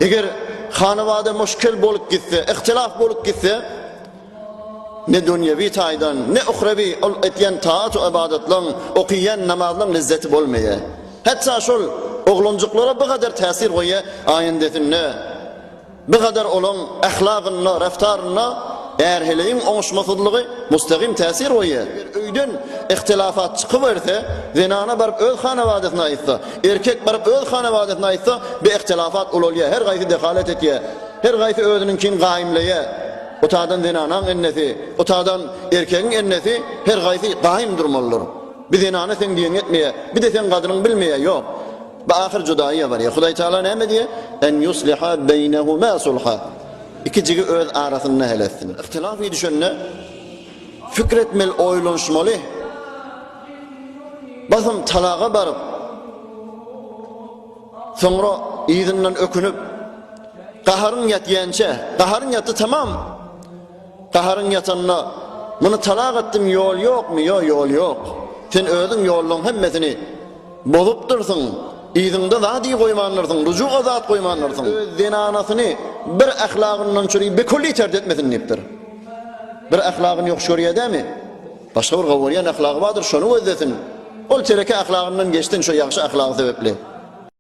Eğer hanavada müşkil bolup gitse, ihtilaf bolup gitse, ne dünyevi taydan, ne uhrevi etyen taat ve ibadetlan, okuyen namazlan lezzeti bolmaya. Hatta şol oğluncuklara bu kadar tesir koya ayindetinne, bu kadar olan ahlakınna, raftarınna, eğer heleyim oğuşmasızlığı müstakim tesir koya. Öyden ihtilafat çıkıverse, zinana barıp öz hanavadetine aitsa, erkek barıp öz hanavadetine aitsa, bir ihtilafat olulya, her gaysi dekalet etye, her gaysi özününkin gaimleye, otadan zinanan ennesi, otadan erkeğin ennesi, her gaysi gaim durmalıdır. Bir zinanı sen diyen etmeye, bir de sen kadının bilmeye, yok. Bu ahir cudaiye var ya, Huday Teala ne diye? En yusliha beynehuma sulha. İkicigi öz arasını heletsin. İhtilafı düşünne, fikretmel oylanışmalı. Basım talağa barıp, sonra izinden ökünüp, qaharın yatyençe, qaharın yatı tamam. Qaharın yatanına, bunu talaq ettim yol yok mu? Yok, yol yok. Sen özün yolun hemmesini bozup dursun. İzinde zati koymanlarsın, rücuğa zat koymanlarsın. Öz zinanasını bir ahlakından çürüyü bir kulli tercih etmesin niptir. Bir ahlakın yok şuraya değil mi? Başka bir gavuriyen ahlakı vardır, şunu özlesin. Ol tereke ahlakından geçtin şu yakşı ahlakı sebeple.